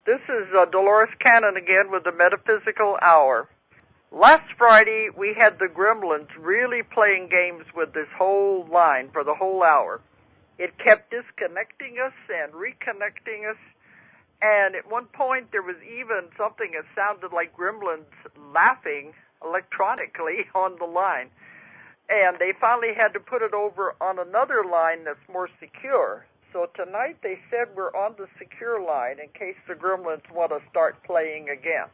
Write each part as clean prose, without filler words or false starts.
This is Dolores Cannon again with the Metaphysical Hour. Last Friday, we had the Gremlins really playing games with this whole line for the whole hour. It kept disconnecting us and reconnecting us, and at one point there was even something that sounded like Gremlins laughing electronically on the line. And they finally had to put it over on another line that's more secure. So tonight they said we're on the secure line in case the Gremlins want to start playing again.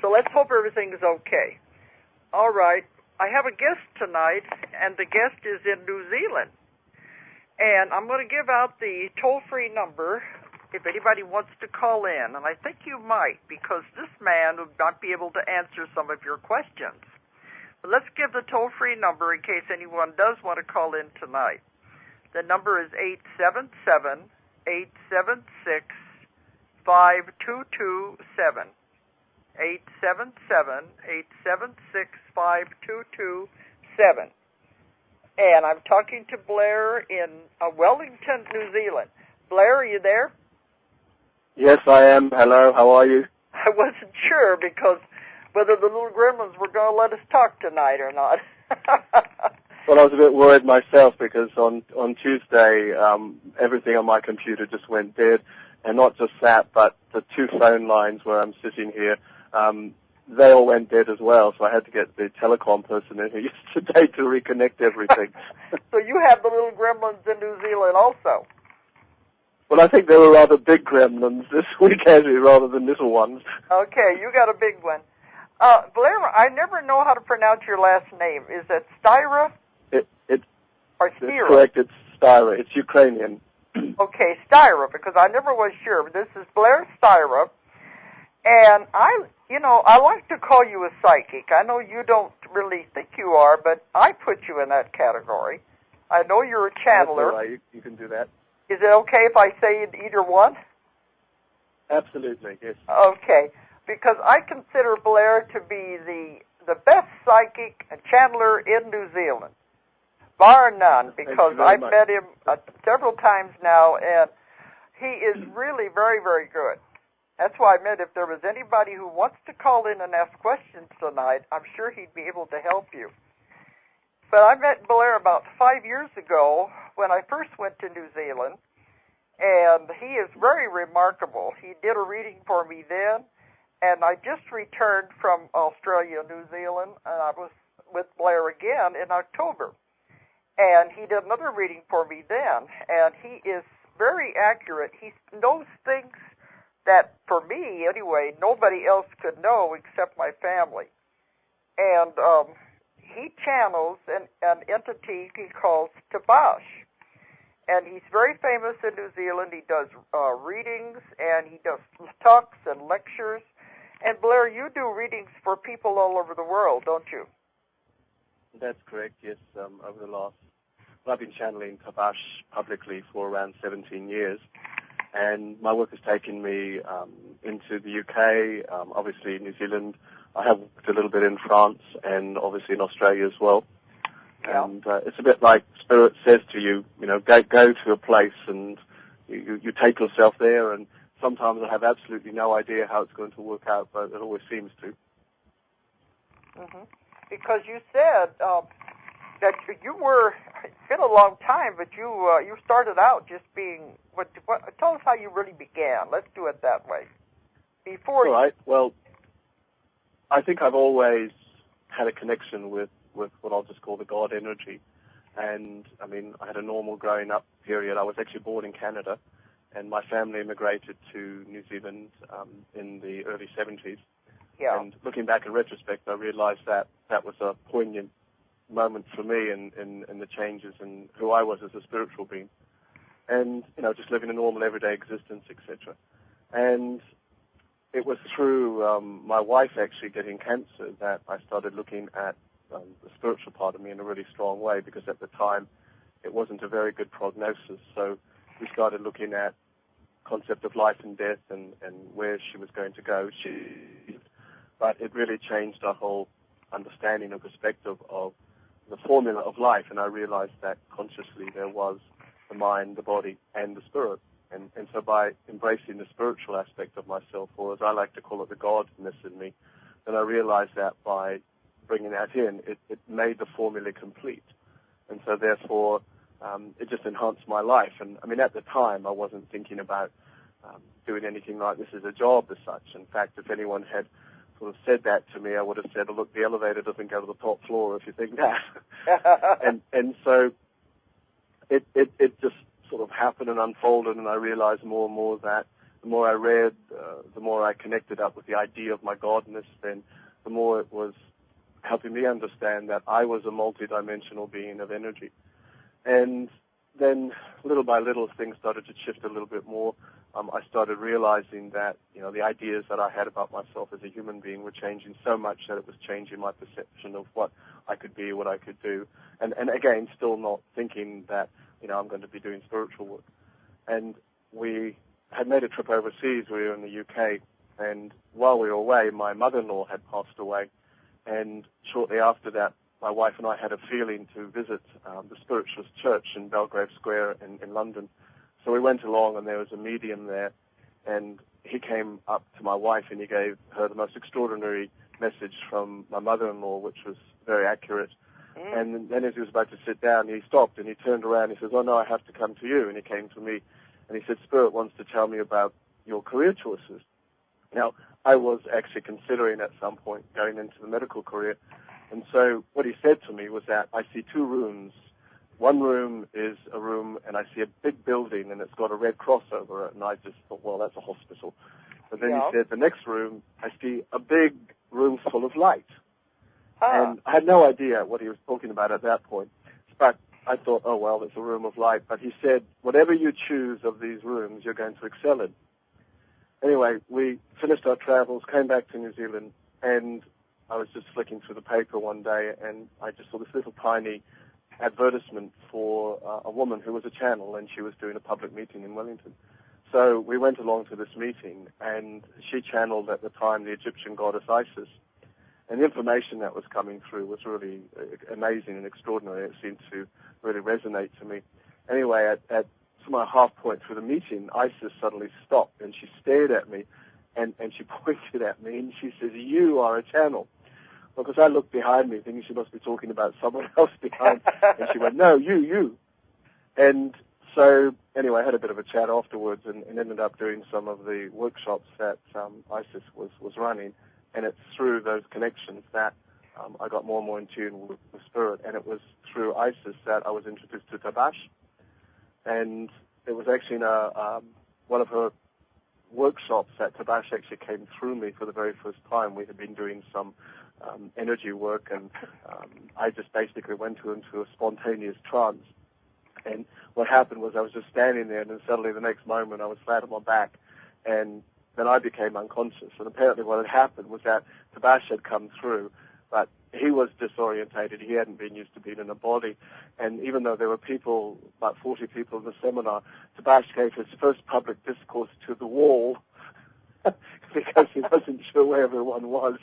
So let's hope everything's okay. All right, I have a guest tonight, and the guest is in New Zealand. And I'm going to give out the toll-free number if anybody wants to call in. And I think you might, because this man would not be able to answer some of your questions. But let's give the toll-free number in case anyone does want to call in tonight. The number is 877-876-5227. 877-876-5227. And I'm talking to Blair in Wellington, New Zealand. Blair, are you there? Yes, I am. Hello, how are you? I wasn't sure because whether the little gremlins were going to let us talk tonight or not. Well, I was a bit worried myself because on Tuesday, everything on my computer just went dead. And not just that, but the two phone lines where I'm sitting here, they all went dead as well. So I had to get the telecom person in here yesterday to reconnect everything. So you have the little gremlins in New Zealand also? Well, I think they were rather big gremlins this weekend rather than little ones. Okay, you got a big one. Blair, I never know how to pronounce your last name. Is it Styra? Or Styra? It's correct, it's Styra. It's Ukrainian. Okay, Styra, because I never was sure. This is Blair Styra, and I like to call you a psychic. I know you don't really think you are, but I put you in that category. I know you're a channeler. That's all right. You can do that. Is it okay if I say either one? Absolutely, yes. Okay, because I consider Blair to be the best psychic and channeler in New Zealand, bar none, because I've met him several times now, and he is really very, very good. That's why I meant if there was anybody who wants to call in and ask questions tonight, I'm sure he'd be able to help you. But I met Blair about 5 years ago when I first went to New Zealand, and he is very remarkable. He did a reading for me then, and I just returned from Australia, New Zealand, and I was with Blair again in October. And he did another reading for me then, and he is very accurate. He knows things that, for me anyway, nobody else could know except my family. And he channels an entity he calls Tabash. And he's very famous in New Zealand. He does readings, and he does talks and lectures. And Blair, you do readings for people all over the world, don't you? That's correct, yes. I've been channeling Tabash publicly for around 17 years. And my work has taken me into the UK, obviously New Zealand. I have worked a little bit in France and obviously in Australia as well. Yeah. And it's a bit like Spirit says to you, go to a place and you take yourself there, and sometimes I have absolutely no idea how it's going to work out, but it always seems to. Mm-hmm. Because you said that you were, it's been a long time, but you started out just being, tell us how you really began. Let's do it that way. All right. Well, I think I've always had a connection with what I'll just call the God energy. And, I had a normal growing up period. I was actually born in Canada, and my family immigrated to New Zealand in the early 70s. Yeah. And looking back in retrospect, I realized that was a poignant moment for me in the changes in who I was as a spiritual being. And, just living a normal everyday existence, etc. And it was through my wife actually getting cancer that I started looking at the spiritual part of me in a really strong way, because at the time it wasn't a very good prognosis. So we started looking at concept of life and death and where she was going to go. But it really changed our whole understanding and perspective of the formula of life, and I realized that consciously there was the mind, the body, and the spirit. And so by embracing the spiritual aspect of myself, or as I like to call it, the godness in me, then I realized that by bringing that in, it made the formula complete. And so therefore, it just enhanced my life. And I mean, at the time, I wasn't thinking about doing anything like this as a job as such. In fact, if anyone had sort of said that to me, I would have said, oh, look, the elevator doesn't go to the top floor if you think that. and so it just sort of happened and unfolded, and I realized more and more that the more I read, the more I connected up with the idea of my godness, then the more it was helping me understand that I was a multidimensional being of energy. And then little by little things started to shift a little bit more. I started realizing that, the ideas that I had about myself as a human being were changing so much that it was changing my perception of what I could be, what I could do. And again, still not thinking that, I'm going to be doing spiritual work. And we had made a trip overseas. We were in the UK. And while we were away, my mother-in-law had passed away. And shortly after that, my wife and I had a feeling to visit the Spiritualist Church in Belgrave Square in London. So we went along, and there was a medium there, and he came up to my wife, and he gave her the most extraordinary message from my mother-in-law, which was very accurate. And then as he was about to sit down, he stopped, and he turned around, and he says, oh, no, I have to come to you. And he came to me, and he said, Spirit wants to tell me about your career choices. Now, I was actually considering at some point going into the medical career. And so what he said to me was that I see two rooms. One room is a room, and I see a big building, and it's got a red cross over it. And I just thought, well, that's a hospital. But then he said, the next room, I see a big room full of light. And I had no idea what he was talking about at that point. But I thought, oh, well, it's a room of light. But he said, whatever you choose of these rooms, you're going to excel in. Anyway, we finished our travels, came back to New Zealand, and I was just flicking through the paper one day, and I just saw this little tiny advertisement for a woman who was a channel, and she was doing a public meeting in Wellington. So we went along to this meeting, and she channeled at the time the Egyptian goddess Isis. And the information that was coming through was really amazing and extraordinary. It seemed to really resonate to me. Anyway, at my half point through the meeting, Isis suddenly stopped, and she stared at me, and she pointed at me, and she says, you are a channel. Well, because I looked behind me thinking she must be talking about someone else behind, and she went, no, you. And so, anyway, I had a bit of a chat afterwards and ended up doing some of the workshops that Isis was running. And it's through those connections that I got more and more in tune with the spirit. And it was through Isis that I was introduced to Tabash. And it was actually in one of her workshops that Tabash actually came through me for the very first time. We had been doing some energy work, and I just basically went into a spontaneous trance. And what happened was I was just standing there, and then suddenly the next moment I was flat on my back, and then I became unconscious. And apparently what had happened was that Tabash had come through, but he was disorientated. He hadn't been used to being in a body. And even though there were people, about 40 people in the seminar, Tabash gave his first public discourse to the wall because he wasn't sure where everyone was.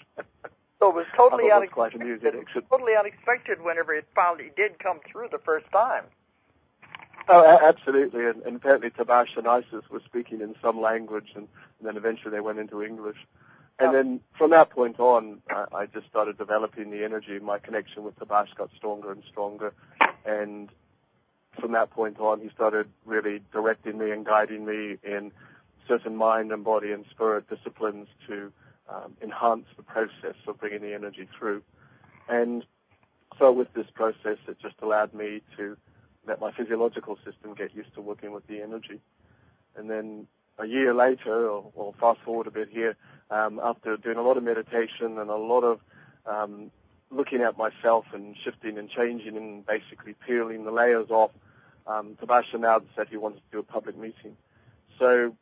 So it was totally unexpected. Totally unexpected whenever it finally did come through the first time. Oh, absolutely. And apparently Tabash and Isis were speaking in some language, and then eventually they went into English. And then from that point on, I just started developing the energy. My connection with Tabash got stronger and stronger. And from that point on, he started really directing me and guiding me in certain mind and body and spirit disciplines to enhance the process of bringing the energy through. And so with this process, it just allowed me to let my physiological system get used to working with the energy. And then a year later, or fast forward a bit here, after doing a lot of meditation and a lot of looking at myself and shifting and changing and basically peeling the layers off, Tabash announced that he wanted to do a public meeting. So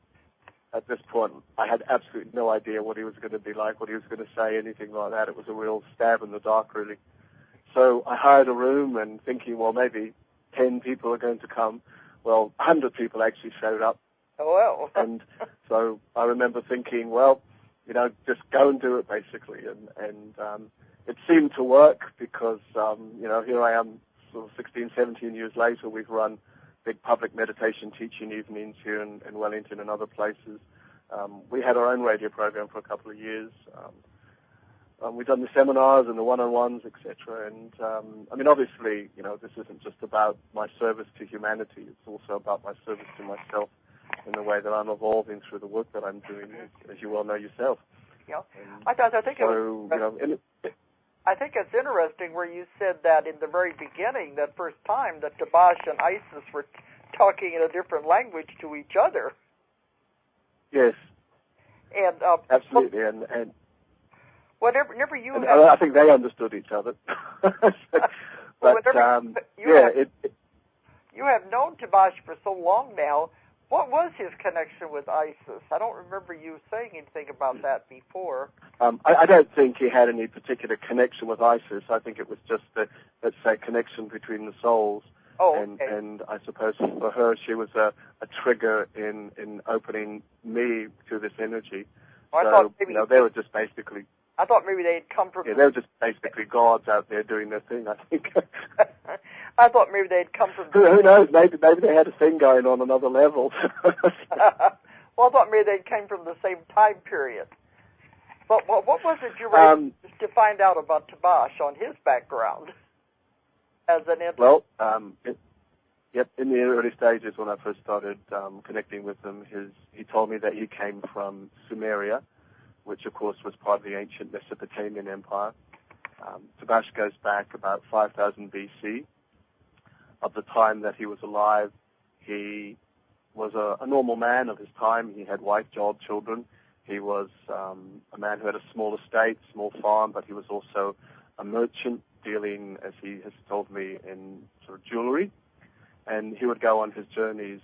at this point, I had absolutely no idea what he was going to be like, what he was going to say, anything like that. It was a real stab in the dark, really. So I hired a room and thinking, well, maybe 10 people are going to come. Well, 100 people actually showed up. Oh, well. And so I remember thinking, well, just go and do it, basically. And it seemed to work because, here I am, sort of 16, 17 years later, we've run big public meditation teaching evenings here in Wellington and other places. We had our own radio program for a couple of years. We've done the seminars and the one-on-ones, etc. And, I mean, obviously, this isn't just about my service to humanity. It's also about my service to myself in the way that I'm evolving through the work that I'm doing, as you well know yourself. Yeah. I think it's interesting where you said that in the very beginning, that first time, that Tabash and Isis were talking in a different language to each other. Yes. And absolutely. And whenever you and have, I think they understood each other. But you have known Tabash for so long now. What was his connection with Isis? I don't remember you saying anything about that before. I don't think he had any particular connection with Isis. I think it was just the, let's say, connection between the souls. Oh, okay. And I suppose for her, she was a trigger in opening me to this energy. I thought maybe they were just basically... I thought maybe they'd come from... Yeah, they were just basically gods out there doing their thing, I think. I thought maybe they'd come from... Who knows? Maybe they had a thing going on another level. Well, I thought maybe they came from the same time period. But what was it you were to find out about Tabash on his background as an entity? Well, in the early stages when I first started connecting with him, he told me that he came from Sumeria, which, of course, was part of the ancient Mesopotamian Empire. Tabash goes back about 5,000 BC. Of the time that he was alive, he was a normal man of his time. He had wife, job, children. He was a man who had a small estate, small farm, but he was also a merchant dealing, as he has told me, in sort of jewelry. And he would go on his journeys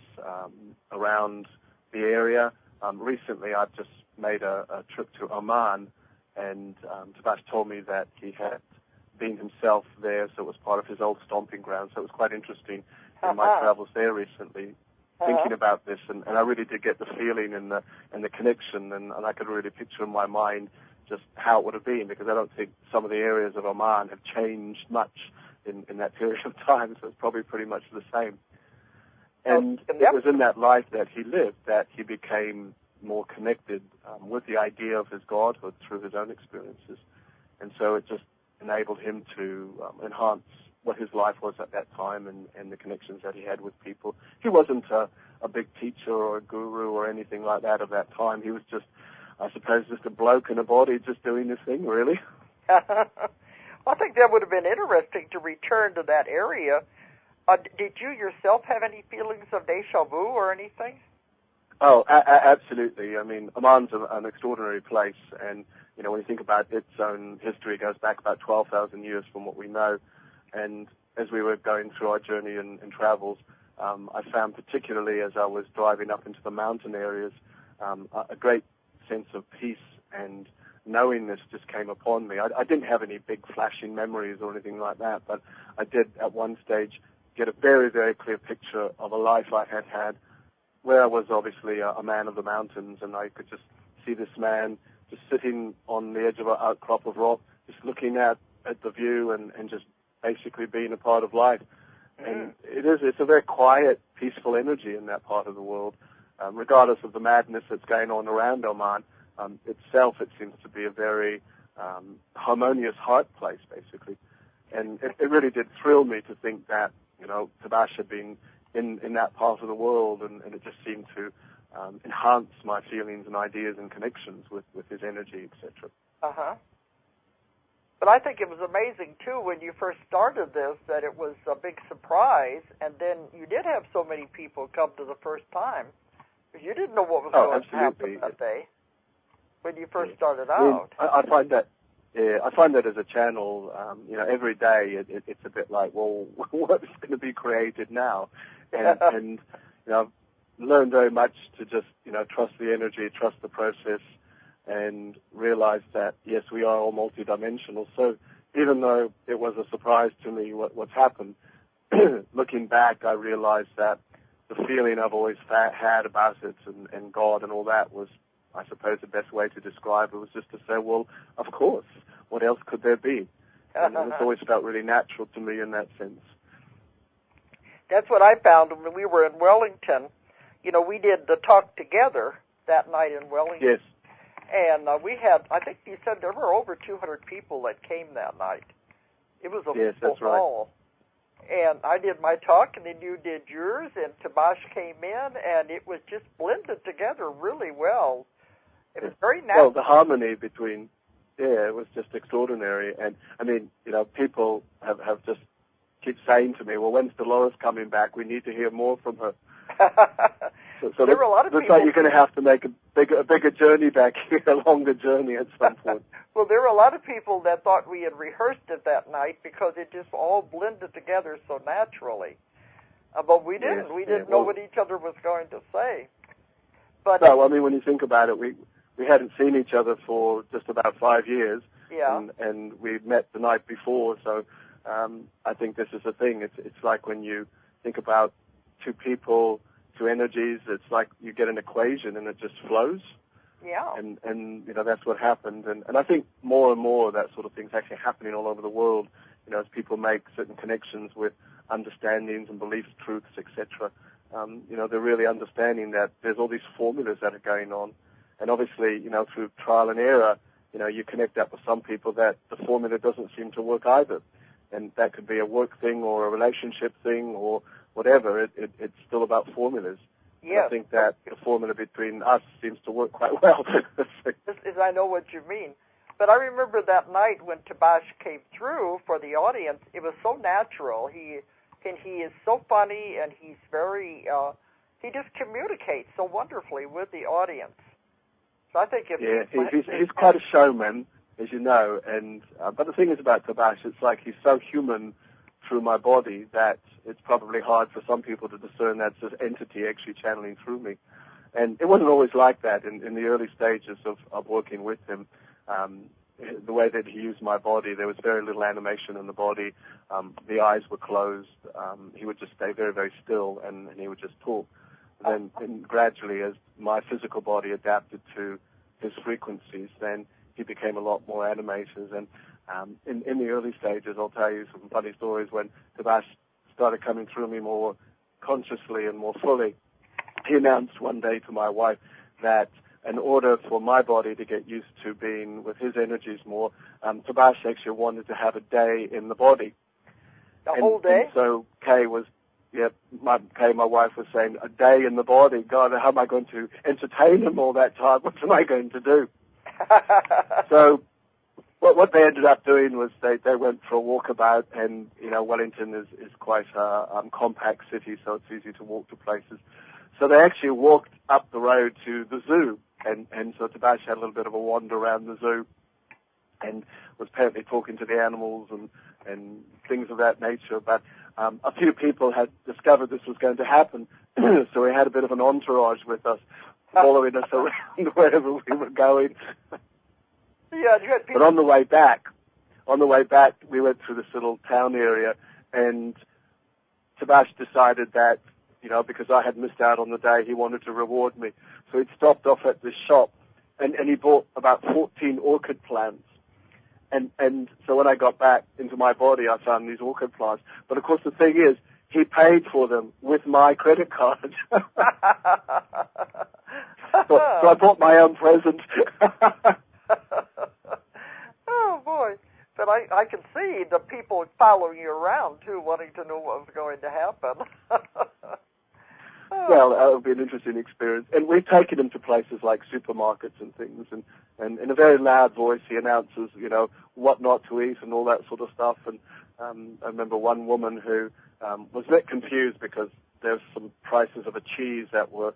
around the area. Recently, I've just made a trip to Oman, and Tabash told me that he had been himself there, so it was part of his old stomping ground. So it was quite interesting in my travels there recently, thinking about this, and I really did get the feeling and the connection, and I could really picture in my mind just how it would have been, because I don't think some of the areas of Oman have changed much in that period of time, so it's probably pretty much the same. And it was in that life that he lived that he became more connected with the idea of his godhood through his own experiences. And so it just enabled him to enhance what his life was at that time and the connections that he had with people. He wasn't a big teacher or a guru or anything like that of that time. He was just, I suppose, just a bloke in a body just doing his thing, really. I think that would have been interesting to return to that area. Did you yourself have any feelings of deja vu or anything? Oh, absolutely. I mean, Oman's an extraordinary place, and when you think about its own history, it goes back about 12,000 years from what we know. And as we were going through our journey and travels, I found particularly as I was driving up into the mountain areas, a great sense of peace and knowingness just came upon me. I didn't have any big flashing memories or anything like that, but I did at one stage get a very, very clear picture of a life I had had where I was obviously a man of the mountains, and I could just see this man just sitting on the edge of an outcrop of rock, just looking at the view and just basically being a part of life. And it's a very quiet, peaceful energy in that part of the world. Regardless of the madness that's going on around Oman, itself, it seems to be a very harmonious heart place, basically. And it really did thrill me to think that, Tabash had been in that part of the world, and it just seemed to enhance my feelings and ideas and connections with his energy, etc. But I think it was amazing, too, when you first started this, that it was a big surprise, and then you did have so many people come to the first time, because you didn't know what was going to happen that day when you first started out. I find that, I find that as a channel, every day it's a bit like, well, what's going to be created now? And I've learned very much to just, trust the energy, trust the process, and realize that, yes, we are all multidimensional. So even though it was a surprise to me what's happened, looking back, I realized that the feeling I've always had about it and God and all that was, I suppose, the best way to describe it was just to say, well, of course, what else could there be? And it's always felt really natural to me in that sense. That's what I found when we were in Wellington. You know, we did the talk together that night in Wellington. Yes. And we had, I think you said there were over 200 people that came that night. It was a full hall. And I did my talk, and then you did yours, and Tabash came in, and it was just blended together really well. It was very natural. Well, the harmony between, it was just extraordinary. And, I mean, you know, people have just keep saying to me, well, when's Dolores coming back? We need to hear more from her. So there were a lot of looks people. Like you're going to have to make a bigger journey back here, a longer journey at some point. Well, there were a lot of people that thought we had rehearsed it that night because it just all blended together so naturally. But we didn't. Yes, we didn't know what each other was going to say. But no, I mean, when you think about it, we hadn't seen each other for just about 5 years. Yeah. And we met the night before, so I think this is the thing. It's like when you think about two people, two energies, it's like you get an equation and it just flows. Yeah. And you know, that's what happened. And I think more and more that sort of thing's actually happening all over the world, you know, as people make certain connections with understandings and beliefs, truths, etc. You know, they're really understanding that there's all these formulas that are going on. And obviously, you know, through trial and error, you know, you connect up with some people that the formula doesn't seem to work either. And that could be a work thing or a relationship thing or whatever. It's still about formulas. Yes. I think that the formula between us seems to work quite well. I know what you mean. But I remember that night when Tabash came through for the audience, it was so natural. He is so funny, and he's very, he just communicates so wonderfully with the audience. So I think he's quite a showman, as you know. And but the thing is about Tabash, it's like he's so human through my body that it's probably hard for some people to discern that's this entity actually channeling through me. And it wasn't always like that in the early stages of working with him. The way that he used my body, there was very little animation in the body. The eyes were closed. He would just stay very, very still, and he would just talk. And gradually, as my physical body adapted to his frequencies, then he became a lot more animated. And in the early stages, I'll tell you some funny stories when Tabash started coming through me more consciously and more fully. He announced one day to my wife that in order for my body to get used to being with his energies more, Tabash actually wanted to have a day in the body. The whole day? And so Kay, my wife was saying, a day in the body? God, how am I going to entertain him all that time? What am I going to do? So what they ended up doing was they went for a walkabout, and, you know, Wellington is quite a compact city, so it's easy to walk to places. So they actually walked up the road to the zoo, and so Tabash had a little bit of a wander around the zoo and was apparently talking to the animals and things of that nature. But a few people had discovered this was going to happen, so we had a bit of an entourage with us, following us around wherever we were going. Yeah, you had people. But on the way back, we went through this little town area, and Tabash decided that, you know, because I had missed out on the day, he wanted to reward me. So he stopped off at this shop, and he bought about 14 orchid plants. And so when I got back into my body, I found these orchid plants. But of course, the thing is, he paid for them with my credit card. So I bought my own present. Oh, boy. But I can see the people following you around, too, wanting to know what was going to happen. Well, it'll be an interesting experience. And we've taken him to places like supermarkets and things, and in a very loud voice he announces, you know, what not to eat and all that sort of stuff. And I remember one woman who was a bit confused because there's some prices of a cheese that were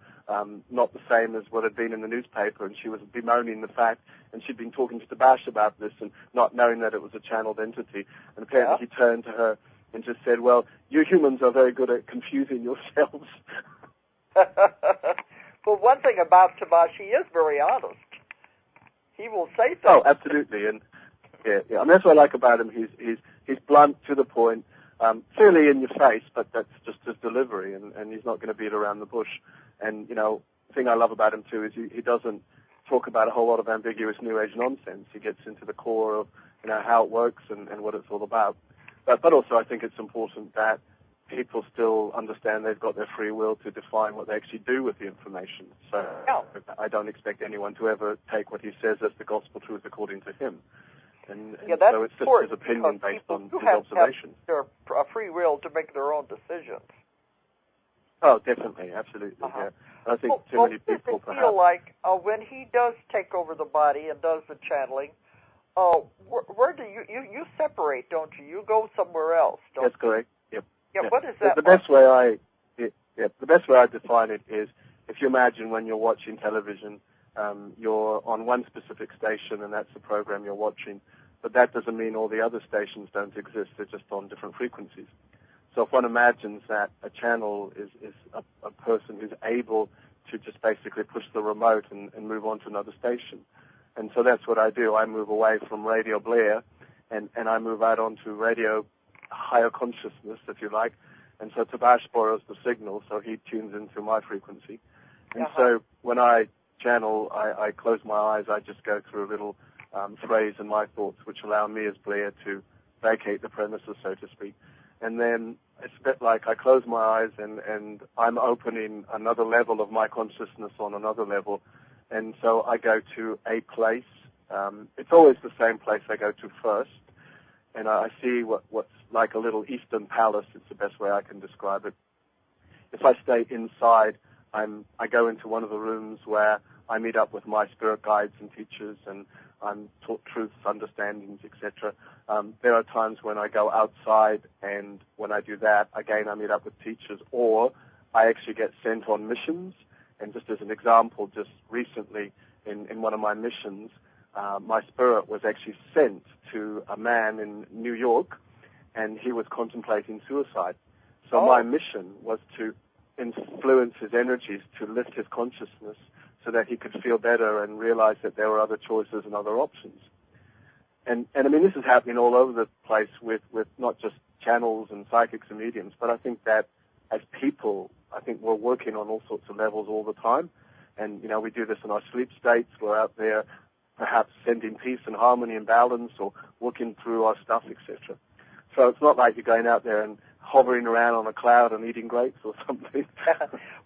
not the same as what had been in the newspaper, and she was bemoaning the fact, and she'd been talking to Tabash about this and not knowing that it was a channeled entity. And apparently he turned to her and just said, well, you humans are very good at confusing yourselves. Well, one thing about Tabash, he is very honest. He will say things. Oh, absolutely. And yeah. And that's what I like about him. He's blunt, to the point, fairly in your face, but that's just his delivery, and he's not going to beat around the bush. And, you know, the thing I love about him, too, is he doesn't talk about a whole lot of ambiguous New Age nonsense. He gets into the core of, you know, how it works and what it's all about. But also I think it's important that people still understand they've got their free will to define what they actually do with the information. So I don't expect anyone to ever take what he says as the gospel truth according to him. And so it's just his opinion based on his observations. Their free will to make their own decisions. Oh, definitely, absolutely. Yeah. I think too many people perhaps feel like when he does take over the body and does the channeling, where do you separate, don't you? You go somewhere else, don't you? That's correct. Yep. Yeah. What is that? The best way I define it is, if you imagine when you're watching television, you're on one specific station and that's the program you're watching, but that doesn't mean all the other stations don't exist. They're just on different frequencies. So if one imagines that a channel is a person who's able to just basically push the remote and move on to another station. And so that's what I do. I move away from Radio Blair and I move out onto radio higher consciousness, if you like. And so Tabash borrows the signal, so he tunes into my frequency. And so when I channel, I close my eyes, I just go through a little phrase in my thoughts which allow me as Blair to vacate the premises, so to speak. And then it's a bit like I close my eyes and I'm opening another level of my consciousness on another level. And so I go to a place. It's always the same place I go to first. And I see what's like a little Eastern palace. It's the best way I can describe it. If I stay inside, I go into one of the rooms where I meet up with my spirit guides and teachers, and I'm taught truths, understandings, etc. There are times when I go outside, and when I do that, again, I meet up with teachers, or I actually get sent on missions. And just as an example, just recently in one of my missions, my spirit was actually sent to a man in New York, and he was contemplating suicide. So my mission was to influence his energies to lift his consciousness so that he could feel better and realize that there were other choices and other options. And I mean, this is happening all over the place with not just channels and psychics and mediums, but I think that as people, I think we're working on all sorts of levels all the time. And, you know, we do this in our sleep states. We're out there perhaps sending peace and harmony and balance, or working through our stuff, etc. So it's not like you're going out there and hovering around on a cloud and eating grapes or something.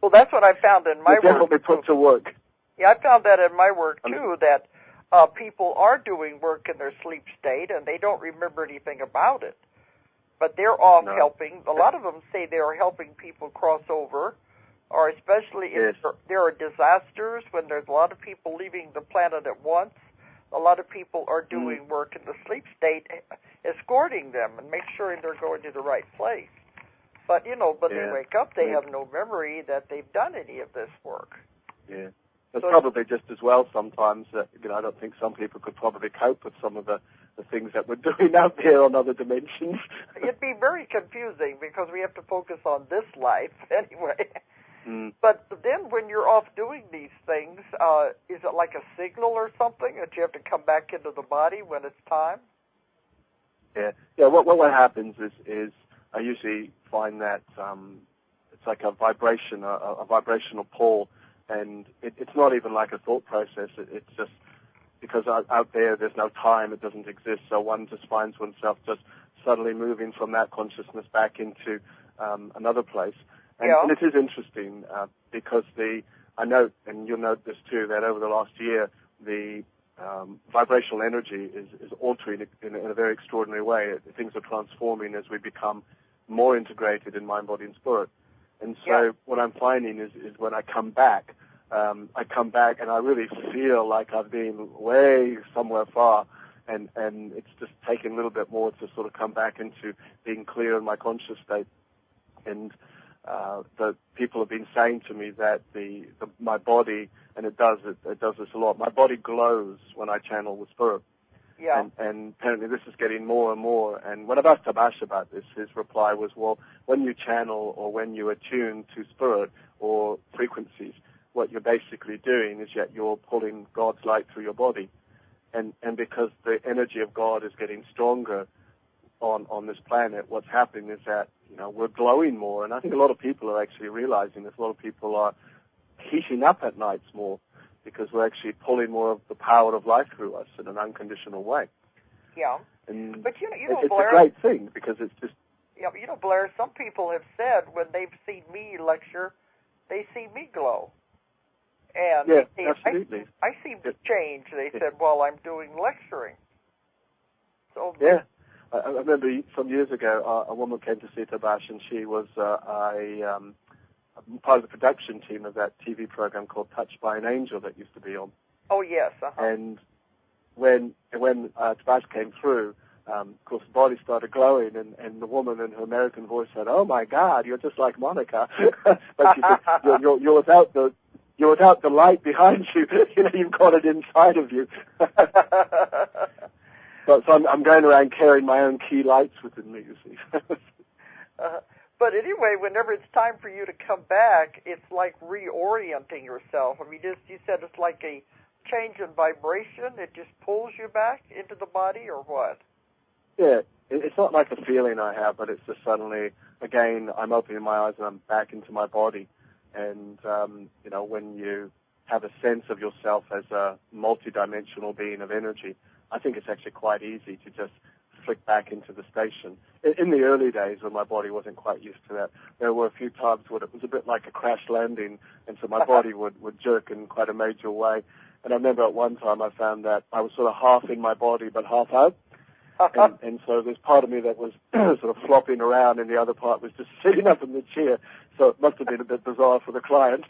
Well, that's what I found in my work. Definitely put to work. Yeah, I found that in my work, too, that people are doing work in their sleep state, and they don't remember anything about it. But they're off helping. A lot of them say they are helping people cross over, or especially if there are disasters, when there's a lot of people leaving the planet at once. A lot of people are doing work in the sleep state, escorting them and make sure they're going to the right place. But, you know, when they wake up, they have no memory that they've done any of this work. Yeah. It's probably just as well sometimes that, you know, I don't think some people could probably cope with some of the things that we're doing out there on other dimensions. It'd be very confusing because we have to focus on this life anyway. But then when you're off doing these things, is it like a signal or something that you have to come back into the body when it's time? Yeah. What happens is I usually find that it's like a vibration, a vibrational pull, and it's not even like a thought process. It's just because out there there's no time, it doesn't exist, so one just finds oneself just suddenly moving from that consciousness back into another place. And it is interesting because I note, and you'll note this too, that over the last year the vibrational energy is altering in a very extraordinary way. Things are transforming as we become more integrated in mind, body, and spirit. And so what I'm finding is when I come back and I really feel like I've been way somewhere far, and it's just taken a little bit more to sort of come back into being clear in my conscious state. And the people have been saying to me that my body, and it does this a lot, my body glows when I channel with spirit. Yeah. And apparently this is getting more and more. And when I've asked Tabash about this, his reply was, well, when you channel or when you attune to spirit or frequencies, what you're basically doing is you're pulling God's light through your body. And because the energy of God is getting stronger on this planet, what's happening is that, you know, we're glowing more. And I think a lot of people are actually realizing this. A lot of people are heating up at nights more because we're actually pulling more of the power of life through us in an unconditional way. Yeah. And but you know, it's Blair, a great thing because it's just... Yeah, Blair, some people have said when they've seen me lecture, they see me glow. And yeah, absolutely. I seem to change. They said, well, I'm doing lecturing. So yeah. I remember some years ago, a woman came to see Tabash, and she was part of the production team of that TV program called Touched by an Angel that used to be on. Oh, yes. Uh-huh. And when Tabash came through, of course, the body started glowing, and the woman in her American voice said, "Oh my God, you're just like Monica." But she said, "You're without the light behind you. You've got it inside of you." So I'm going around carrying my own key lights within me. You see. But anyway, whenever it's time for you to come back, it's like reorienting yourself. I mean, you said it's like a change in vibration. It just pulls you back into the body, or what? Yeah, it's not like a feeling I have, but it's just suddenly, again, I'm opening my eyes and I'm back into my body. And, when you have a sense of yourself as a multidimensional being of energy, I think it's actually quite easy to just flick back into the station. In the early days when my body wasn't quite used to that, there were a few times when it was a bit like a crash landing, and so my body would jerk in quite a major way. And I remember at one time I found that I was sort of half in my body but half out. And so there's part of me that was sort of flopping around, and the other part was just sitting up in the chair. So it must have been a bit bizarre for the client.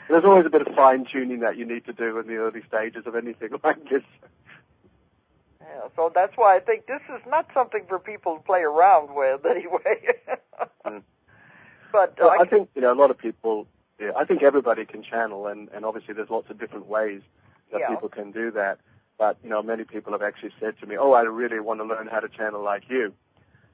There's always a bit of fine-tuning that you need to do in the early stages of anything like this. Yeah, so that's why I think this is not something for people to play around with, anyway. But I think a lot of people. Yeah, I think everybody can channel, and obviously there's lots of different ways that people can do that. But, many people have actually said to me, "Oh, I really want to learn how to channel like you."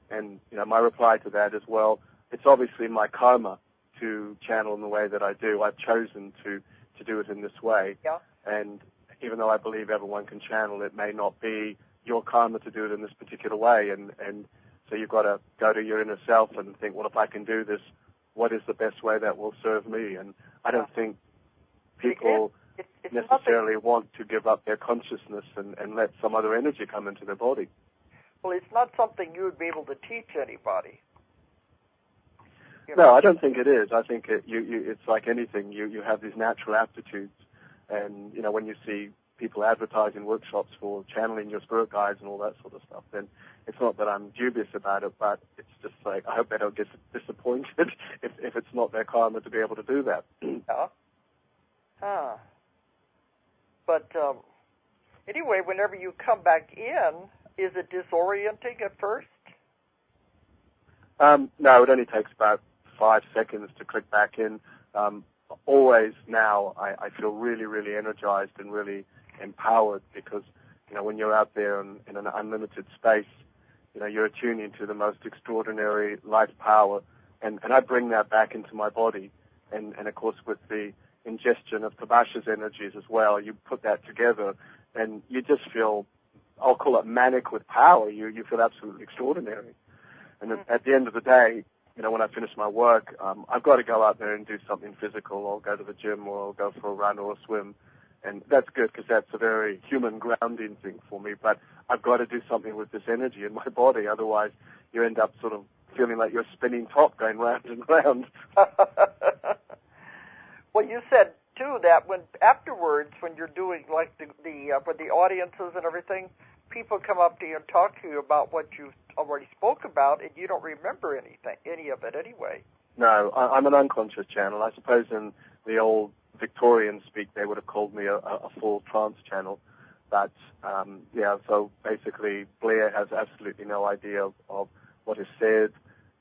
And, my reply to that is, well, it's obviously my karma to channel in the way that I do. I've chosen to do it in this way. Yeah. And even though I believe everyone can channel, it may not be your karma to do it in this particular way. And so you've got to go to your inner self and think, well, if I can do this, what is the best way that will serve me? And I don't think people it's necessarily want to give up their consciousness and let some other energy come into their body. Well, it's not something you would be able to teach anybody. No, I don't think it is. I think it's like anything. You have these natural aptitudes, and when you see people advertising workshops for channeling your spirit guides and all that sort of stuff, then it's not that I'm dubious about it, but it's just like I hope they don't get disappointed if it's not their karma to be able to do that. But anyway, whenever you come back in, is it disorienting at first? No, it only takes about 5 seconds to click back in. Always now, I feel really, really energized and really empowered because, when you're out there in an unlimited space, you're attuning to the most extraordinary life power, and I bring that back into my body. And of course, with the ingestion of Tabash's energies as well, you put that together, and you just feel, I'll call it manic with power. You feel absolutely extraordinary. And at the end of the day, when I finish my work, I've got to go out there and do something physical, or go to the gym, or go for a run or a swim. And that's good because that's a very human grounding thing for me. But I've got to do something with this energy in my body. Otherwise, you end up sort of feeling like you're a spinning top going round and round. Well, you said, too, that afterwards, when you're doing like with the audiences and everything, people come up to you and talk to you about what you already spoke about, and you don't remember any of it anyway. No, I'm an unconscious channel. I suppose in the old Victorian speak, they would have called me a full trance channel. But, so basically Blair has absolutely no idea of what is said.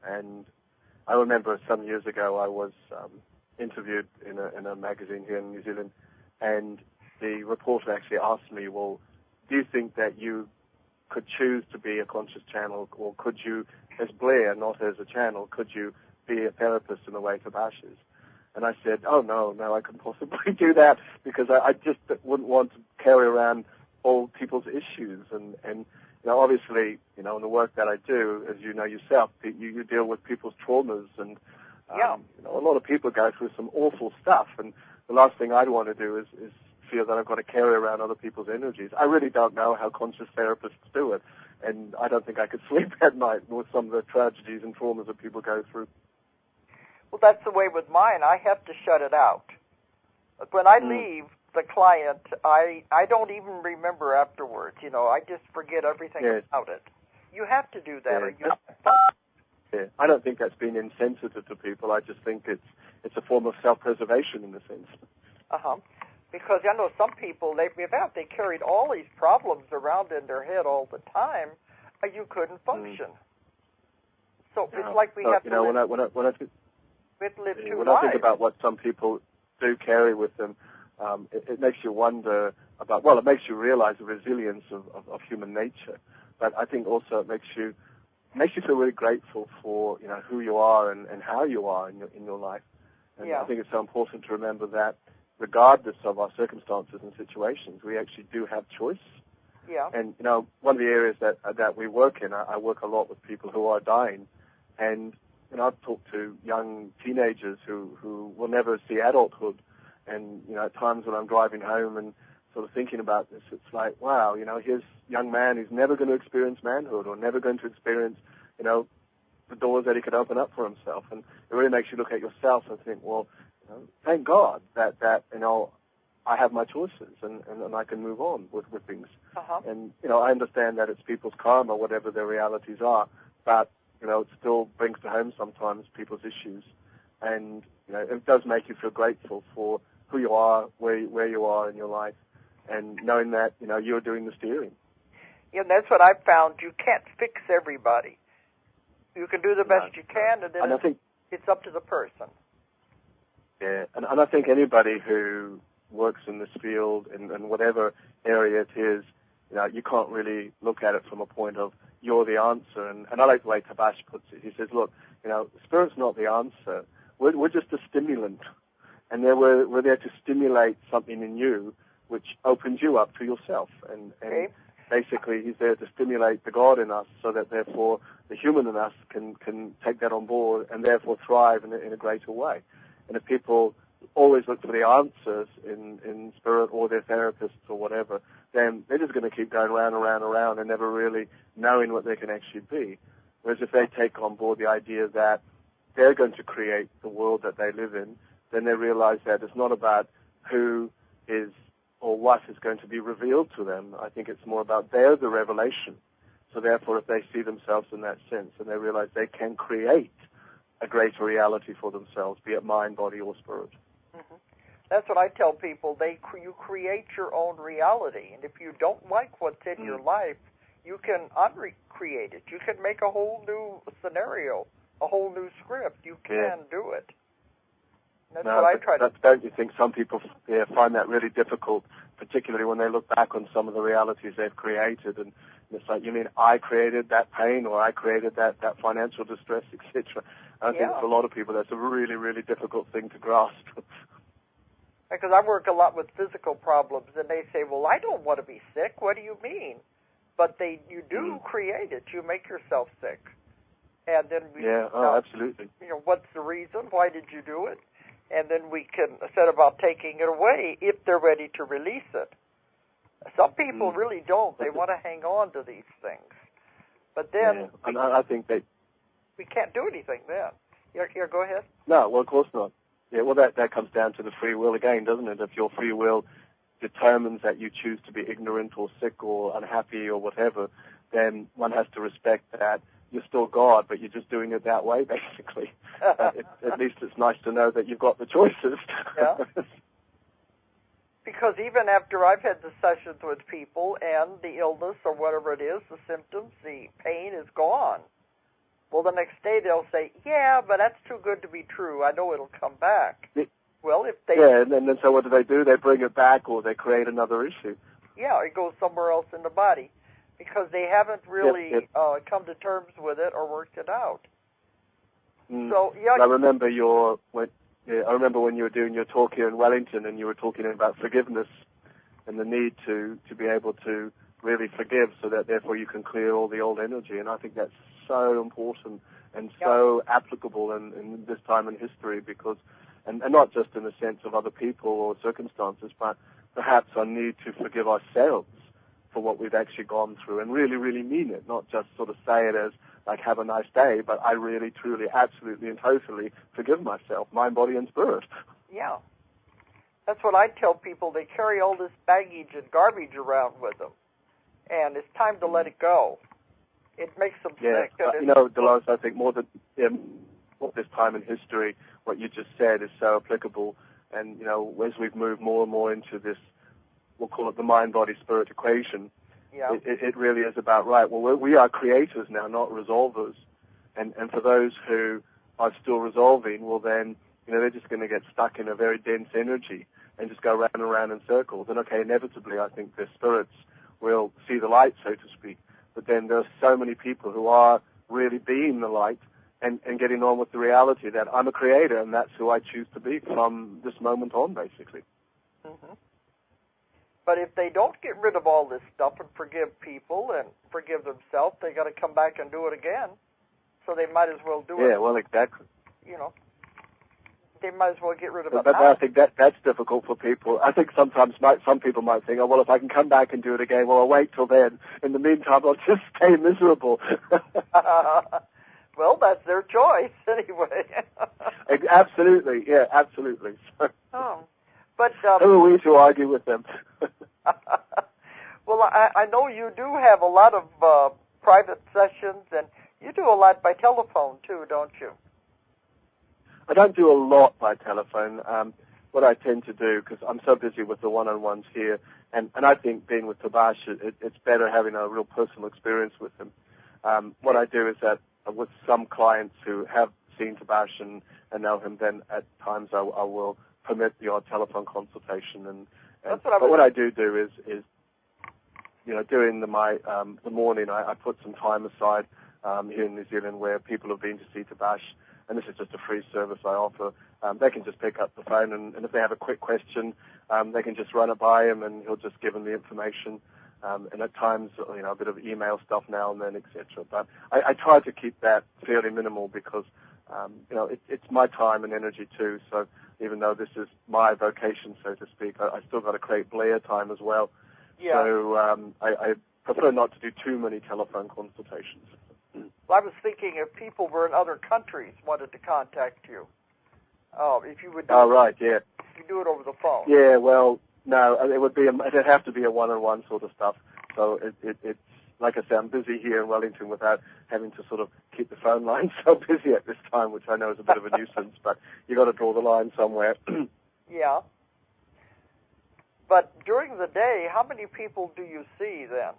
And I remember some years ago I was interviewed in a magazine here in New Zealand, and the reporter actually asked me, well, do you think that you could choose to be a conscious channel, or could you, as Blair, not as a channel, could you be a therapist in the way Tabash is? And I said, oh, no, I couldn't possibly do that, because I just wouldn't want to carry around all people's issues. And obviously, in the work that I do, as you know yourself, you deal with people's traumas, and a lot of people go through some awful stuff, and the last thing I'd want to do is feel that I've got to carry around other people's energies. I really don't know how conscious therapists do it, And I don't think I could sleep at night with some of the tragedies and traumas that people go through. Well, that's the way with mine. I have to shut it out. When I leave the client, I don't even remember afterwards. You know, I just forget everything about it. You have to do that, or you. Yeah, I don't think that's being insensitive to people. I just think it's a form of self-preservation in a sense. Because I know some people, they carried all these problems around in their head all the time. You couldn't function. So it's like we have to live. When I think about what some people do carry with them, it makes you wonder about. Well, it makes you realize the resilience of human nature, but I think also it makes you feel really grateful for who you are and how you are in your life. And I think it's so important to remember that regardless of our circumstances and situations, we actually do have choice. Yeah. And one of the areas that we work in, I work a lot with people who are dying, and I've talked to young teenagers who will never see adulthood, and at times when I'm driving home and sort of thinking about this, it's like, wow, here's a young man who's never going to experience manhood or never going to experience, the doors that he could open up for himself. And it really makes you look at yourself and think, well, thank God that I have my choices and I can move on with things. And, I understand that it's people's karma, whatever their realities are, but, it still brings to home sometimes people's issues. And, it does make you feel grateful for who you are, where you are in your life, and knowing that, you're doing the steering. Yeah, and that's what I've found. You can't fix everybody. You can do the best you can, and then I think it's up to the person. Yeah, and I think anybody who works in this field, in whatever area it is, you can't really look at it from a point of you're the answer. And I like the way Tabash puts it. He says, look, Spirit's not the answer. We're just a stimulant. And we're there to stimulate something in you which opens you up to yourself. And basically he's there to stimulate the God in us so that therefore the human in us can take that on board and therefore thrive in a greater way. And if people always look for the answers in Spirit or their therapists or whatever, then they're just going to keep going round and round and round and never really knowing what they can actually be. Whereas if they take on board the idea that they're going to create the world that they live in, then they realize that it's not about who is or what is going to be revealed to them. I think it's more about they're the revelation. So therefore, if they see themselves in that sense and they realize they can create a greater reality for themselves, be it mind, body, or spirit. That's what I tell people. You create your own reality. And if you don't like what's in your life, you can uncreate it. You can make a whole new scenario, a whole new script. You can do it. That's what I try to do. Don't you think some people find that really difficult, particularly when they look back on some of the realities they've created? And it's like, you mean I created that pain or I created that financial distress, etc.? I think for a lot of people that's a really, really difficult thing to grasp. Because I work a lot with physical problems, and they say, well, I don't want to be sick. What do you mean? But you do create it. You make yourself sick. And then absolutely. What's the reason? Why did you do it? And then we can set about taking it away if they're ready to release it. Some people really don't. They want to hang on to these things. But then and I think we can't do anything then. Here, go ahead. No, well, of course not. Yeah, well, that comes down to the free will again, doesn't it? If your free will determines that you choose to be ignorant or sick or unhappy or whatever, then one has to respect that you're still God, but you're just doing it that way, basically. At least it's nice to know that you've got the choices. Yeah. Because even after I've had the sessions with people and the illness or whatever it is, the symptoms, the pain is gone. Well, the next day they'll say, yeah, but that's too good to be true. I know it'll come back. Well, if they... Yeah, and then so what do? They bring it back or they create another issue. Yeah, it goes somewhere else in the body because they haven't really come to terms with it or worked it out. So, I remember when you were doing your talk here in Wellington and you were talking about forgiveness and the need to be able to really forgive so that therefore you can clear all the old energy. And I think that's so important and so applicable in this time in history because, and not just in the sense of other people or circumstances, but perhaps our need to forgive ourselves for what we've actually gone through and really, really mean it, not just sort of say it as like, have a nice day, but I really, truly, absolutely and totally forgive myself, mind, body, and spirit. Yeah. That's what I tell people. They carry all this baggage and garbage around with them, and it's time to let it go. It makes them sick. Dolores, I think more than this time in history, what you just said is so applicable. And, as we've moved more and more into this, we'll call it the mind-body-spirit equation, it really is about, right, well, we are creators now, not resolvers. And for those who are still resolving, well, then, they're just going to get stuck in a very dense energy and just go round and round in circles. And, okay, inevitably, I think their spirits will see the light, so to speak. But then there are so many people who are really being the light and getting on with the reality that I'm a creator and that's who I choose to be from this moment on, basically. Mm-hmm. But if they don't get rid of all this stuff and forgive people and forgive themselves, they got to come back and do it again. So they might as well do it. Yeah, well, exactly. They might as well get rid of it. But I think that's difficult for people. I think sometimes some people might think, oh, well, if I can come back and do it again, well, I'll wait till then. In the meantime, I'll just stay miserable. Well, that's their choice anyway. Absolutely, yeah, absolutely. But who are we to argue with them? Well, I know you do have a lot of private sessions, and you do a lot by telephone too, don't you? I don't do a lot by telephone. What I tend to do, because I'm so busy with the one-on-ones here, and I think being with Tabash, it's better having a real personal experience with him. What I do is that with some clients who have seen Tabash and know him, then at times I will permit the odd telephone consultation. But what I do is during the morning, I put some time aside here in New Zealand where people have been to see Tabash, and this is just a free service I offer. They can just pick up the phone, and if they have a quick question, they can just run it by him, and he'll just give them the information. And at times, a bit of email stuff now and then, etc. But I try to keep that fairly minimal because, it's my time and energy too. So even though this is my vocation, so to speak, I still got to create Blair time as well. Yeah. So I prefer not to do too many telephone consultations. Well, I was thinking if people were in other countries wanted to contact you, if you would do you do it over the phone. Yeah, well, no, it'd have to be a one-on-one sort of stuff. So it's like I say, I'm busy here in Wellington without having to sort of keep the phone line so busy at this time, which I know is a bit of a nuisance, but you got to draw the line somewhere. Yeah. But during the day, how many people do you see then?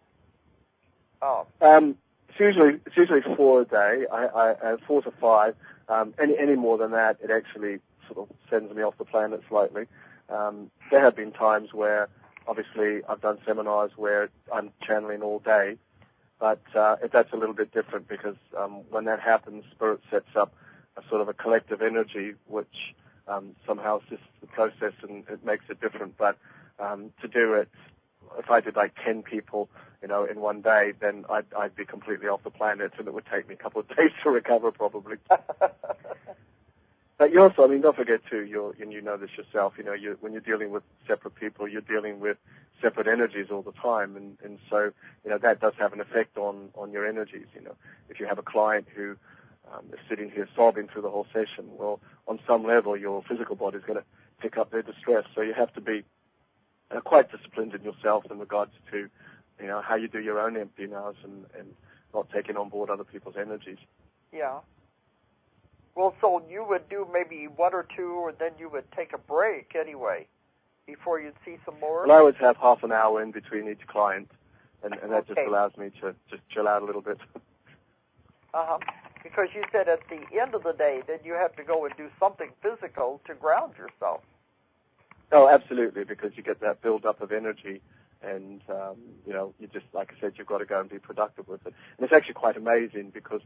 It's usually 4 a day. I 4 to 5. Any more than that, it actually sort of sends me off the planet slightly. There have been times where, obviously, I've done seminars where I'm channeling all day, but that's a little bit different because when that happens, Spirit sets up a sort of a collective energy which somehow assists the process and it makes it different. But to do it, if I did like 10 people, in one day, then I'd be completely off the planet, and it would take me a couple of days to recover, probably. But you also, don't forget too, and you know this yourself, when you're dealing with separate people, you're dealing with separate energies all the time, and so, that does have an effect on your energies. If you have a client who is sitting here sobbing through the whole session, well, on some level, your physical body is going to pick up their distress, so you have to be quite disciplined in yourself in regards to how you do your own emptying hours and not taking on board other people's energies. Yeah. Well, so you would do maybe 1 or 2, and then you would take a break anyway before you'd see some more? Well, I always have half an hour in between each client, and that just allows me to just chill out a little bit. Uh-huh. Because you said at the end of the day that you have to go and do something physical to ground yourself. Oh, absolutely, because you get that build-up of energy. And, you just, like I said, you've got to go and be productive with it. And it's actually quite amazing because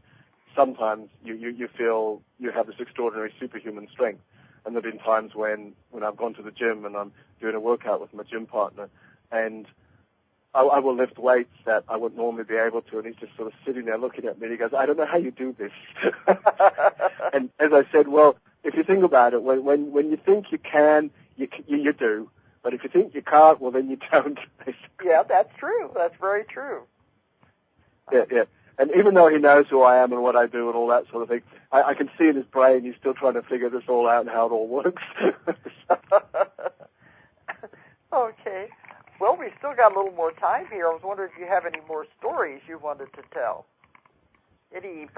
sometimes you feel you have this extraordinary superhuman strength. And there have been times when I've gone to the gym and I'm doing a workout with my gym partner and I will lift weights that I wouldn't normally be able to. And he's just sort of sitting there looking at me and he goes, I don't know how you do this. And as I said, well, if you think about it, when you think you can, you do. But if you think you can't, well, then you don't. Yeah, that's true. That's very true. Yeah, yeah. And even though he knows who I am and what I do and all that sort of thing, I can see in his brain he's still trying to figure this all out and how it all works. Okay. Well, we still got a little more time here. I was wondering if you have any more stories you wanted to tell. Any cases?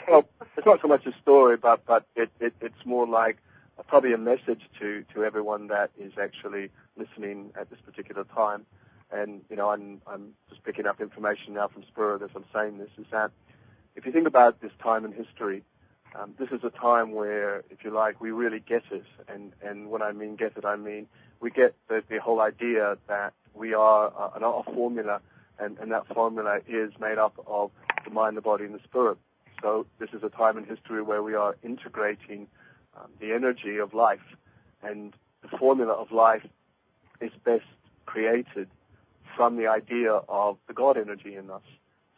Well, it's not so much a story, but it's more like probably a message to everyone that is actually listening at this particular time. And, you know, I'm just picking up information now from Spirit as I'm saying this, is that if you think about this time in history, this is a time where, if you like, we really get it. And when I mean get it, I mean we get the whole idea that we are a formula, and that formula is made up of the mind, the body, and the spirit. So this is a time in history where we are integrating the energy of life, and the formula of life is best created from the idea of the God energy in us.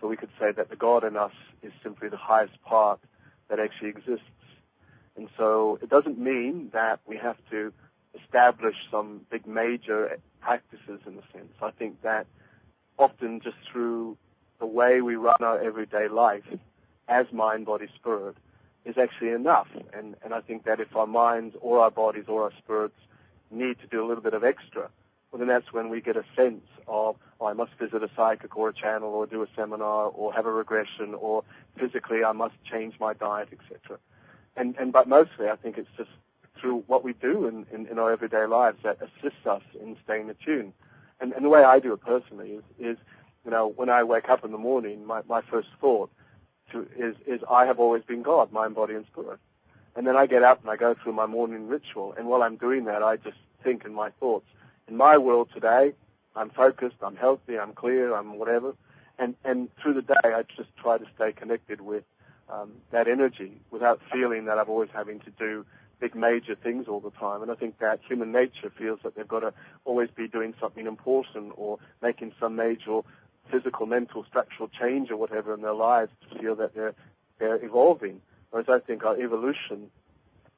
So we could say that the God in us is simply the highest part that actually exists. And so it doesn't mean that we have to establish some big major practices in a sense. I think that often just through the way we run our everyday life as mind, body, spirit is actually enough. And I think that if our minds or our bodies or our spirits need to do a little bit of extra, well, then that's when we get a sense of, oh, I must visit a psychic or a channel or do a seminar or have a regression, or physically I must change my diet, etc. But mostly I think it's just through what we do in our everyday lives that assists us in staying attuned. And the way I do it personally is you know, when I wake up in the morning, my first thought is I have always been God, mind, body, and spirit. And then I get up and I go through my morning ritual, and while I'm doing that, I just think in my thoughts, in my world today, I'm focused, I'm healthy, I'm clear, I'm whatever. And through the day, I just try to stay connected with that energy without feeling that I'm always having to do big major things all the time. And I think that human nature feels that they've got to always be doing something important or making some major physical, mental, structural change or whatever in their lives to feel that they're evolving. Whereas I think our evolution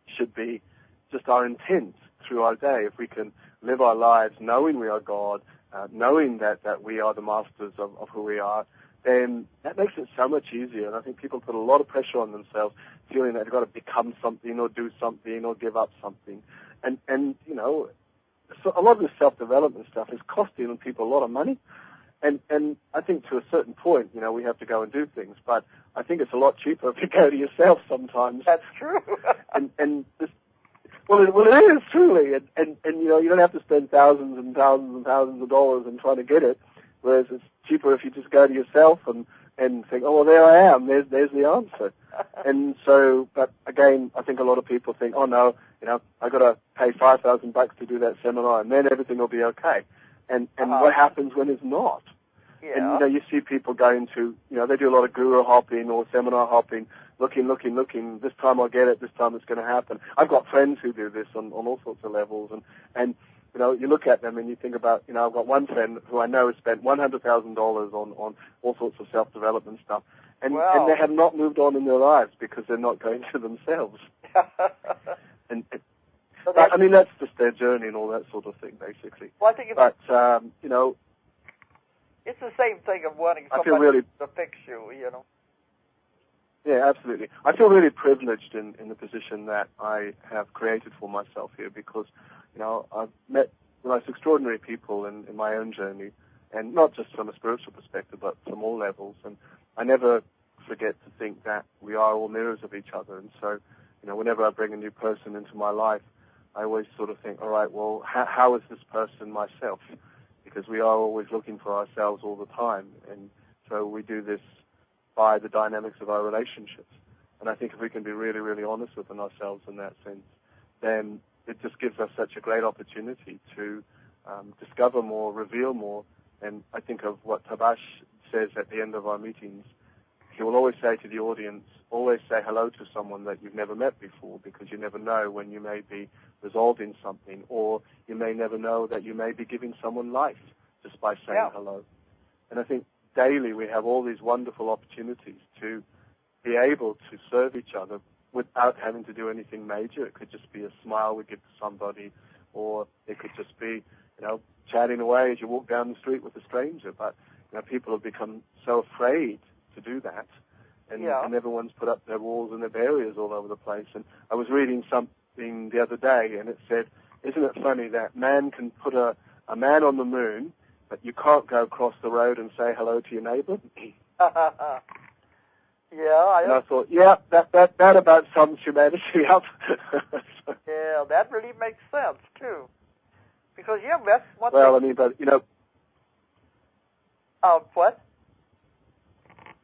should be just our intent through our day. If we can live our lives knowing we are God, knowing that we are the masters of who we are, then that makes it so much easier. And I think people put a lot of pressure on themselves, feeling that they've got to become something or do something or give up something. And you know, so a lot of this self-development stuff is costing people a lot of money. And I think to a certain point, you know, we have to go and do things. But I think it's a lot cheaper if you go to yourself sometimes. That's true. and this, well, it is truly. And you know, you don't have to spend thousands and thousands and thousands of dollars in trying to get it. Whereas it's cheaper if you just go to yourself and think, oh, well, there I am. There's the answer. And so, but again, I think a lot of people think, oh no, you know, I got to pay $5,000 to do that seminar, and then everything will be okay. And what happens when it's not? Yeah. And you know, you see people going to, you know, they do a lot of guru hopping or seminar hopping, looking. This time I'll get it. This time it's going to happen. I've got friends who do this on all sorts of levels, and you know, you look at them and you think about, you know, I've got one friend who I know has spent $100,000 on all sorts of self-development stuff, and they have not moved on in their lives because they're not going to themselves. I mean, that's just their journey and all that sort of thing, basically. Well, I think you know, it's the same thing of wanting somebody to fix you, you know. Yeah, absolutely. I feel really privileged in the position that I have created for myself here because, you know, I've met the most extraordinary people in my own journey, and not just from a spiritual perspective, but from all levels. And I never forget to think that we are all mirrors of each other. And so, you know, whenever I bring a new person into my life, I always sort of think, all right, well, how is this person myself? Because we are always looking for ourselves all the time. And so we do this by the dynamics of our relationships. And I think if we can be really, really honest with ourselves in that sense, then it just gives us such a great opportunity to discover more, reveal more. And I think of what Tabash says at the end of our meetings. He will always say to the audience, always say hello to someone that you've never met before, because you never know when you may be resolving something, or you may never know that you may be giving someone life just by saying hello. And I think daily we have all these wonderful opportunities to be able to serve each other without having to do anything major. It could just be a smile we give to somebody, or it could just be, you know, chatting away as you walk down the street with a stranger. But people have become so afraid to do that, and everyone's put up their walls and their barriers all over the place. And I was reading something the other day, and it said, "Isn't it funny that man can put a man on the moon, but you can't go across the road and say hello to your neighbor?" And I thought, that about sums humanity up. Yeah, that really makes sense too, because that's one thing. Well, I mean, but what?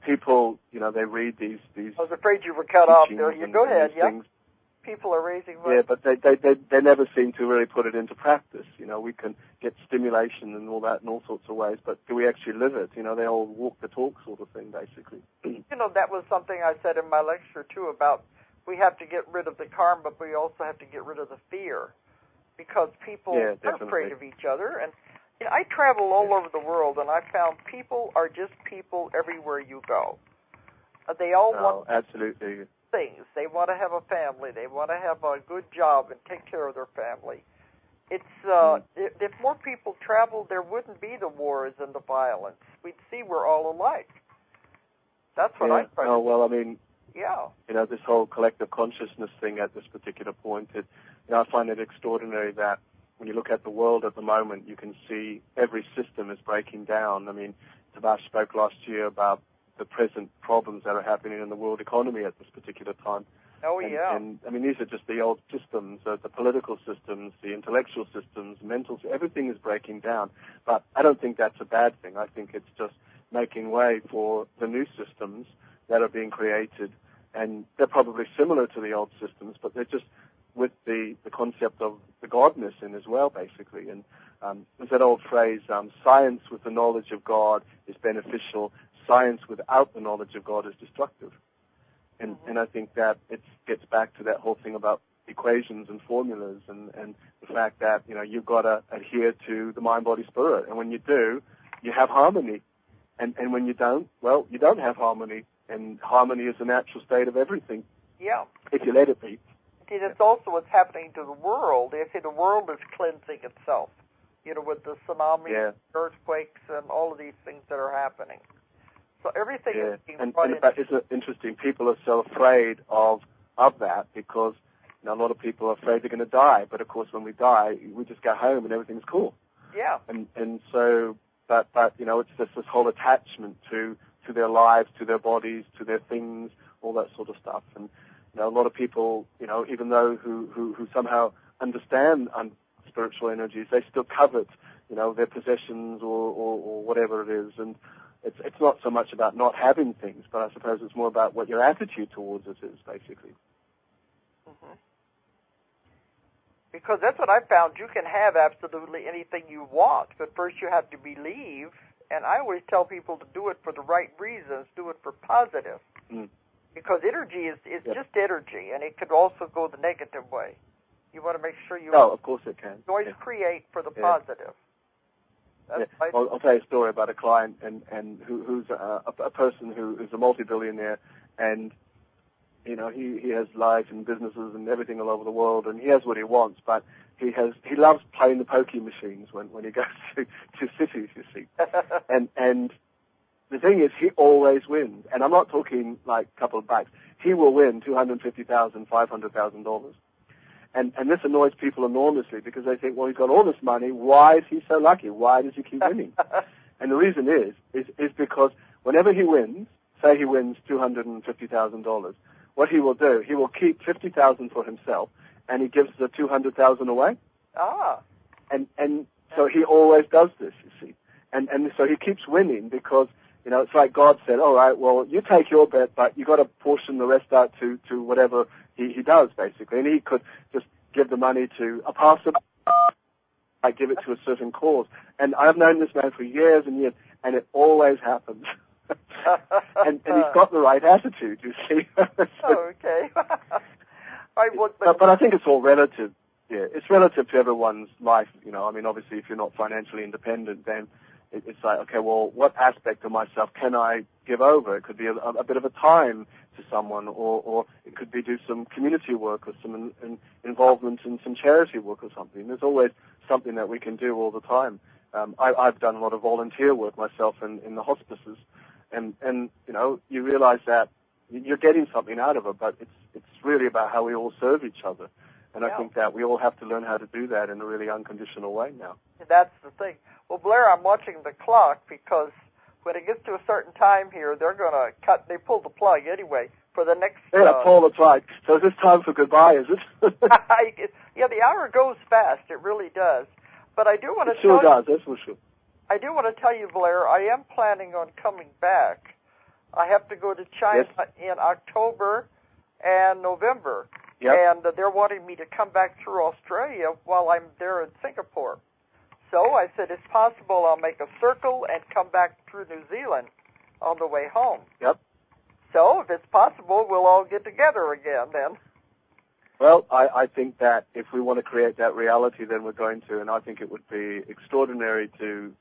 People, they read these. I was afraid you were cut off there. You go ahead. Yeah. People are raising money. Yeah, but they never seem to really put it into practice. We can get stimulation and all that in all sorts of ways, but do we actually live it? They all walk the talk sort of thing, basically. That was something I said in my lecture, too, about we have to get rid of the karma, but we also have to get rid of the fear, because people are afraid of each other. And I travel all over the world, and I found people are just people everywhere you go. They all want absolutely things. They want to have a family. They want to have a good job and take care of their family. It's if more people traveled, there wouldn't be the wars and the violence. We'd see we're all alike. That's what I try to do. Well, I mean, yeah. This whole collective consciousness thing at this particular point, I find it extraordinary that when you look at the world at the moment, you can see every system is breaking down. I mean, Tabash spoke last year about the present problems that are happening in the world economy at this particular time. Oh, yeah. And I mean, these are just the old systems, the political systems, the intellectual systems, mental, everything is breaking down. But I don't think that's a bad thing. I think it's just making way for the new systems that are being created. And they're probably similar to the old systems, but they're just with the concept of the godness in as well, basically. And there's that old phrase, science with the knowledge of God is beneficial. Science without the knowledge of God is destructive. And I think that it gets back to that whole thing about equations and formulas and the fact that, you've got to adhere to the mind, body, spirit. And when you do, you have harmony. And when you don't, well, you don't have harmony. And harmony is the natural state of everything. Yeah. If you let it be. See, that's also what's happening to the world. The world is cleansing itself, with the tsunamis, earthquakes, and all of these things that are happening. So everything is being brought in. Isn't it interesting? People are so afraid of that because a lot of people are afraid they're going to die. But of course, when we die, we just go home and everything's cool. Yeah. And so, but it's just this whole attachment to their lives, to their bodies, to their things, all that sort of stuff. And a lot of people, even though who somehow understand spiritual energies, they still covet, their possessions or whatever it is. And it's not so much about not having things, but I suppose it's more about what your attitude towards it is, basically. Mm-hmm. Because that's what I found. You can have absolutely anything you want, but first you have to believe. And I always tell people to do it for the right reasons, do it for positive. Mm. Because energy is just energy, and it could also go the negative way. You want to make sure you of course it can. always create for the positive. I'll tell you a story about a client and who's a person who's a multi-billionaire, and he has life and businesses and everything all over the world, and he has what he wants, but he loves playing the pokie machines when he goes to cities, you see. and the thing is, he always wins, and I'm not talking like a couple of bucks. He will win $250,000, $500,000. And this annoys people enormously because they think, well, he's got all this money. Why is he so lucky? Why does he keep winning? And the reason is because whenever he wins, say he wins $250,000, what he will do, he will keep $50,000 for himself, and he gives the $200,000 away. And so he always does this, you see. And so he keeps winning because, it's like God said, all right, well, you take your bet, but you got to portion the rest out to whatever he does, basically. And he could just give the money to a pastor, I give it to a certain cause. And I've known this man for years and years, and it always happens. and he's got the right attitude, you see. Okay. But I think it's all relative. Yeah, it's relative to everyone's life, I mean, obviously, if you're not financially independent, then it's like, okay, well, what aspect of myself can I give over? It could be a bit of a time to someone, or it could be do some community work or some involvement in some charity work or something. There's always something that we can do all the time. I've done a lot of volunteer work myself in the hospices, and you realize that you're getting something out of it, but it's really about how we all serve each other. And I think that we all have to learn how to do that in a really unconditional way now. That's the thing. Well, Blair, I'm watching the clock because when it gets to a certain time here, they're going to they pull the plug anyway for the next... Yeah, pull the plug. So is this time for goodbye, is it? Yeah, the hour goes fast. It really does. But I do want to tell you... It sure does, that's for sure. I do want to tell you, Blair, I am planning on coming back. I have to go to China in October and November. Yep. And they're wanting me to come back through Australia while I'm there in Singapore. So I said, it's possible I'll make a circle and come back through New Zealand on the way home. Yep. So if it's possible, we'll all get together again then. Well, I think that if we want to create that reality, then we're going to, and I think it would be extraordinary to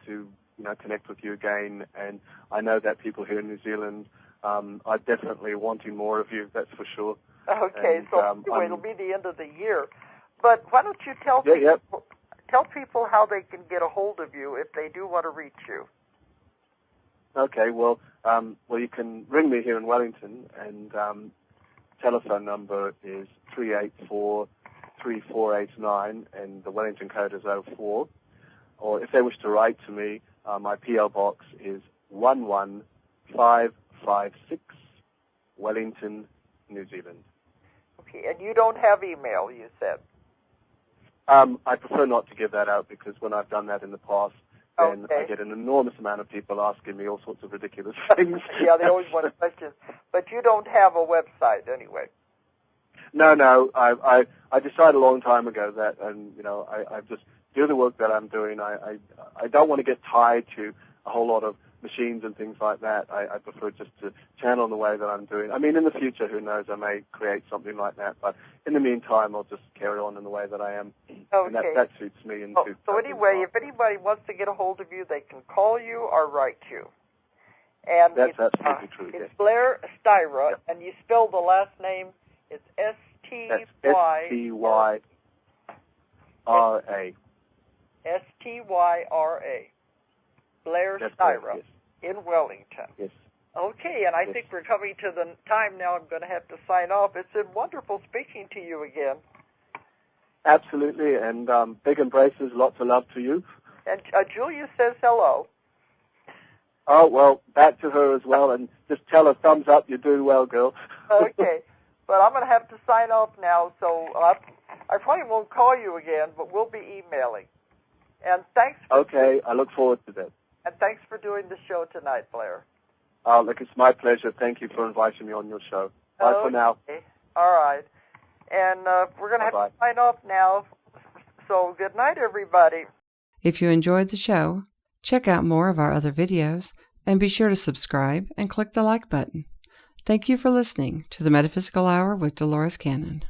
connect with you again. And I know that people here in New Zealand are definitely wanting more of you, that's for sure. Okay, and, so anyway, it'll be the end of the year. But why don't you tell people how they can get a hold of you if they do want to reach you? Okay, well, you can ring me here in Wellington, and telephone number is 384-3489, and the Wellington code is 04. Or if they wish to write to me, my P.O. box is 11556, Wellington, New Zealand. Okay, and you don't have email, you said? I prefer not to give that out because when I've done that in the past, then I get an enormous amount of people asking me all sorts of ridiculous things. Yeah, they always want questions. But you don't have a website anyway. No. I decided a long time ago that, and I just do the work that I'm doing. I don't want to get tied to a whole lot of machines and things like that. I prefer just to channel in the way that I'm doing. I mean, in the future, who knows, I may create something like that. But in the meantime, I'll just carry on in the way that I am. Okay. And that suits me. And so anyway, if anybody wants to get a hold of you, they can call you or write you. And that's absolutely true. It's Blair Styra, and you spell the last name. It's S-T-Y-R-A. S-T-Y-R-A. Blair Styra in Wellington. Yes. Okay, and I think we're coming to the time now I'm going to have to sign off. It's been wonderful speaking to you again. Absolutely, and big embraces, lots of love to you. And Julia says hello. Oh, well, back to her as well, and just tell her thumbs up, you're doing well, girl. Okay, but I'm going to have to sign off now, so I probably won't call you again, but we'll be emailing. And thanks. Okay, I look forward to that. And thanks for doing the show tonight, Blair. Look, it's my pleasure. Thank you for inviting me on your show. Bye for now. All right. And we're going to have to sign off now. So good night, everybody. If you enjoyed the show, check out more of our other videos and be sure to subscribe and click the like button. Thank you for listening to the Metaphysical Hour with Dolores Cannon.